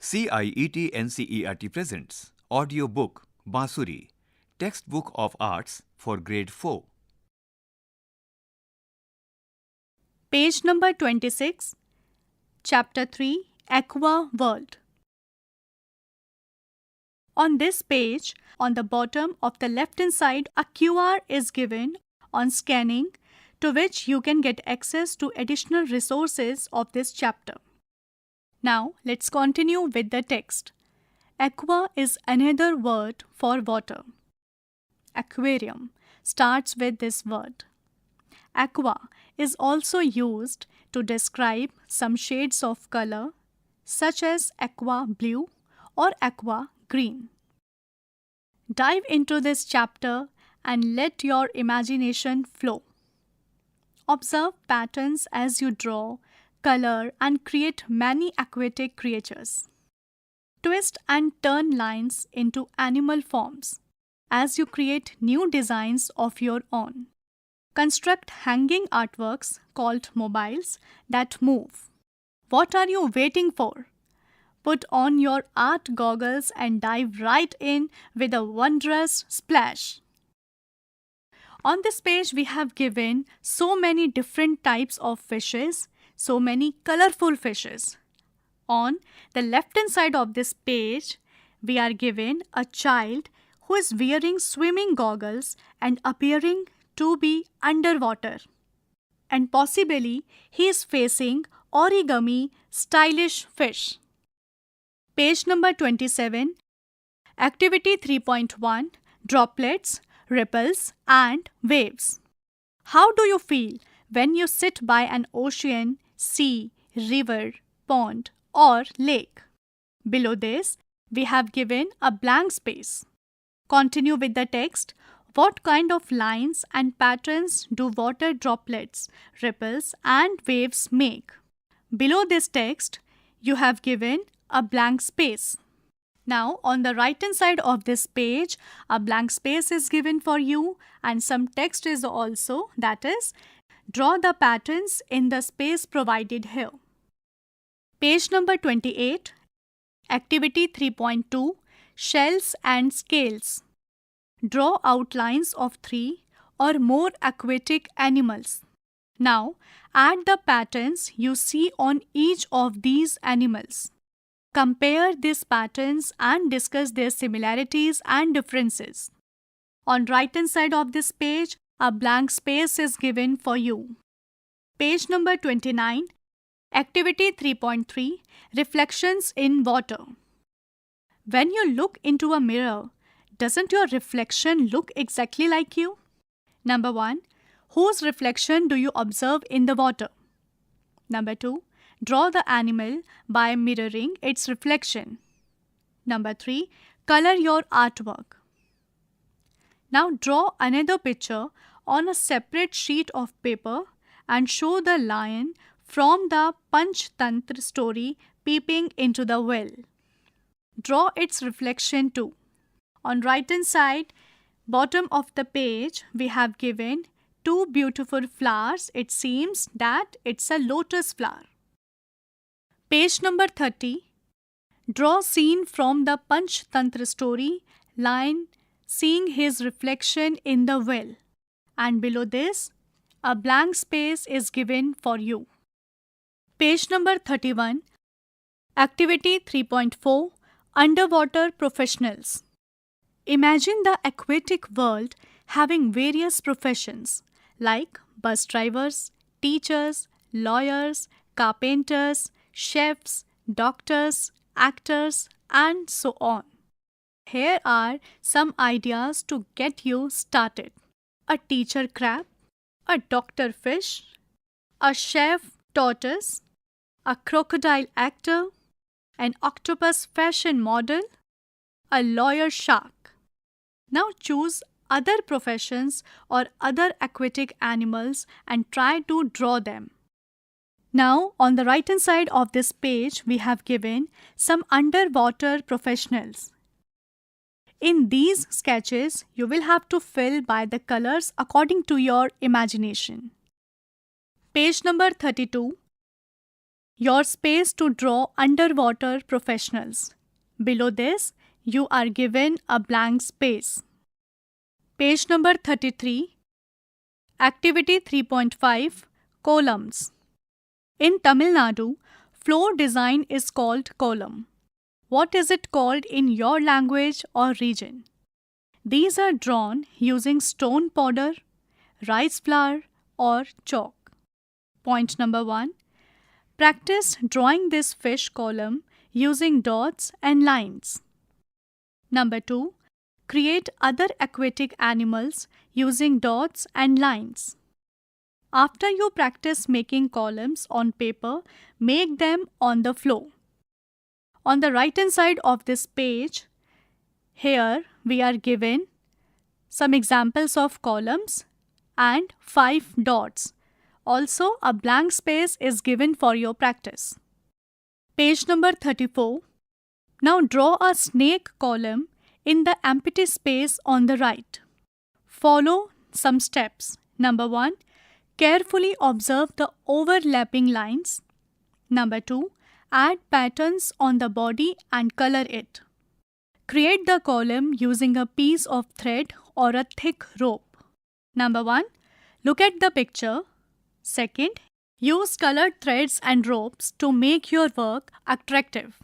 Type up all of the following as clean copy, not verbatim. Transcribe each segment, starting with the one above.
CIET NCERT presents audio book Bansuri, textbook of arts for grade 4. Page number 26, Chapter 3, Aqua World. On this page, on the bottom of the left-hand side, a QR is given on scanning, to which you can get access to additional resources of this chapter. Now, let's continue with the text. Aqua is another word for water. Aquarium starts with this word. Aqua is also used to describe some shades of color, such as aqua blue or aqua green. Dive into this chapter and let your imagination flow. Observe patterns as you draw, color, and create many aquatic creatures. Twist and turn lines into animal forms as you create new designs of your own. Construct hanging artworks called mobiles that move. What are you waiting for? Put on your art goggles and dive right in with a wondrous splash. On this page, we have given so many different types of fishes, so many colorful fishes. On the left-hand side of this page, we are given a child who is wearing swimming goggles and appearing to be underwater. And possibly, he is facing origami stylish fish. Page number 27, Activity 3.1, Droplets, Ripples and Waves. How do you feel when you sit by an ocean, sea, river, pond or lake? Below this, we have given a blank space. Continue with the text. What kind of lines and patterns do water droplets, ripples and waves make? Below this text, you have given a blank space. Now, on the right-hand side of this page, a blank space is given for you and some text is also, that is, draw the patterns in the space provided here. Page number 28, Activity 3.2, Shells and Scales. Draw outlines of 3 or more aquatic animals. Now, add the patterns you see on each of these animals. Compare these patterns and discuss their similarities and differences. On right-hand side of this page, a blank space is given for you. Page number 29, Activity 3.3, Reflections in Water. When you look into a mirror, doesn't your reflection look exactly like you? Number 1, whose reflection do you observe in the water? Number 2, draw the animal by mirroring its reflection. Number 3, color your artwork. Now draw another picture on a separate sheet of paper and show the lion from the Panchtantra story peeping into the well. Draw its reflection too. On right-hand side, bottom of the page, we have given 2 beautiful flowers. It seems that it's a lotus flower. Page number 30, draw scene from the Panchtantra story, lion seeing his reflection in the well. And below this, a blank space is given for you. Page number 31, Activity 3.4, Underwater Professionals. Imagine the aquatic world having various professions like bus drivers, teachers, lawyers, carpenters, chefs, doctors, actors, and so on. Here are some ideas to get you started. A teacher crab, a doctor fish, a chef tortoise, a crocodile actor, an octopus fashion model, a lawyer shark. Now choose other professions or other aquatic animals and try to draw them. Now, on the right-hand side of this page, we have given some underwater professionals. In these sketches, you will have to fill by the colors according to your imagination. Page number 32. your space to draw underwater professionals. Below this, you are given a blank space. Page number 33, Activity 3.5, Columns. In Tamil Nadu, floor design is called column. What is it called in your language or region? These are drawn using stone powder, rice flour, or chalk. Point number 1. Practice drawing this fish column using dots and lines. Number 2. Create other aquatic animals using dots and lines. After you practice making columns on paper, make them on the floor. On the right hand side of this page, here we are given some examples of columns and 5 dots. Also, a blank space is given for your practice. Page number 34. Now draw a snake column in the empty space on the right. Follow some steps. Number 1. Carefully observe the overlapping lines. Number 2. Add patterns on the body and color it. Create the column using a piece of thread or a thick rope. Number 1. Look at the picture. Second, use colored threads and ropes to make your work attractive.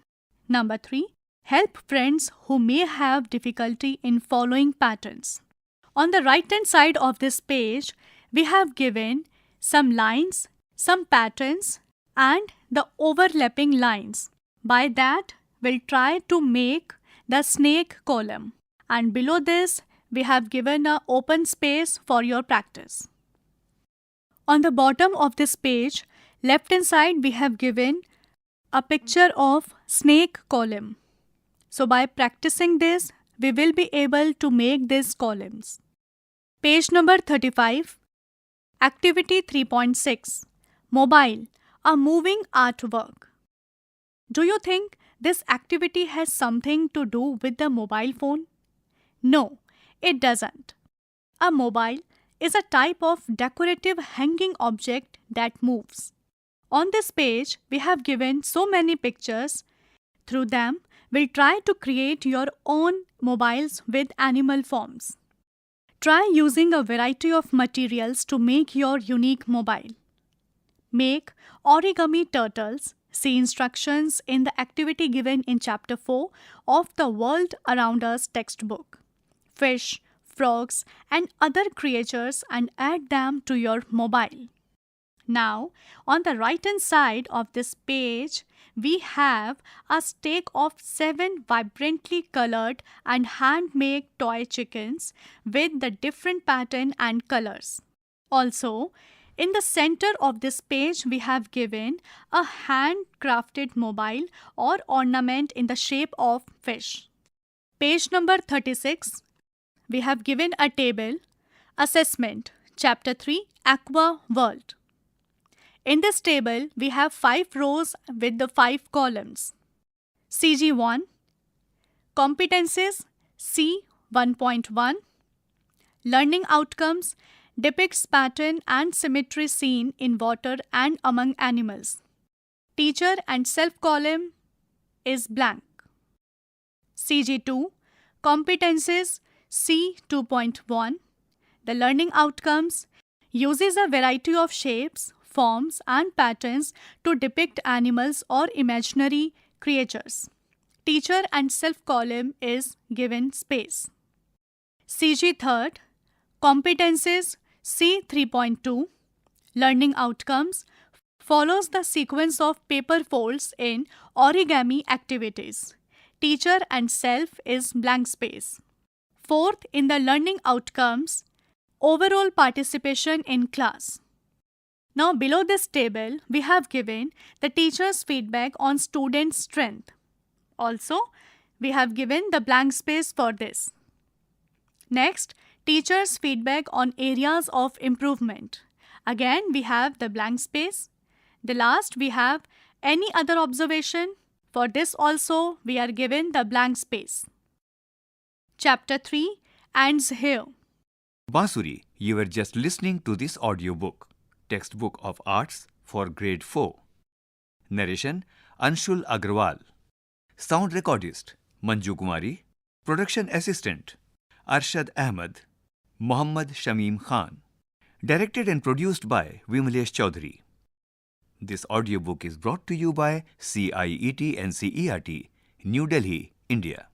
Number 3. Help friends who may have difficulty in following patterns. On the right hand side of this page, we have given some lines, some patterns, and the overlapping lines. By that, we'll try to make the snake column. And below this, we have given an open space for your practice. On the bottom of this page, left hand side, we have given a picture of snake column. So by practicing this, we will be able to make these columns. Page number 35, Activity 3.6, Mobile, a moving artwork. Do you think this activity has something to do with the mobile phone? No, it doesn't. A mobile is a type of decorative hanging object that moves. On this page, we have given so many pictures. Through them, we'll try to create your own mobiles with animal forms. Try using a variety of materials to make your unique mobile. Make origami turtles. See instructions in the activity given in Chapter 4 of the World Around Us textbook. Fish, frogs, and other creatures and add them to your mobile. Now, on the right hand side of this page, we have a stake of 7 vibrantly colored and handmade toy chickens with the different pattern and colors. Also, in the center of this page, we have given a handcrafted mobile or ornament in the shape of fish. Page number 36, we have given a table, Assessment, Chapter 3, Aqua World. In this table, we have 5 rows with the 5 columns. CG1, Competencies, C 1.1, Learning Outcomes, depicts pattern and symmetry seen in water and among animals. Teacher and self column is blank. CG2, Competencies, C 2.1, the learning outcomes, uses a variety of shapes, forms and patterns to depict animals or imaginary creatures. Teacher and self column is given space. CG third, Competencies, C 3.2, learning outcomes, follows the sequence of paper folds in origami activities. Teacher and self is blank space. Fourth, in the learning outcomes, overall participation in class. Now below this table, we have given the teacher's feedback on student strength. Also, we have given the blank space for this. Next, teacher's feedback on areas of improvement. Again, we have the blank space. The last, we have any other observation. For this also, we are given the blank space. Chapter 3 ends here. Basuri, you were just listening to this audiobook, Textbook of Arts for Grade 4. Narration Anshul Agrawal. Sound recordist Manju Kumari. Production assistant Arshad Ahmed. Mohammad Shamim Khan. Directed and produced by Vimalesh Chaudhary. This audiobook is brought to you by CIET NCERT, New Delhi, India.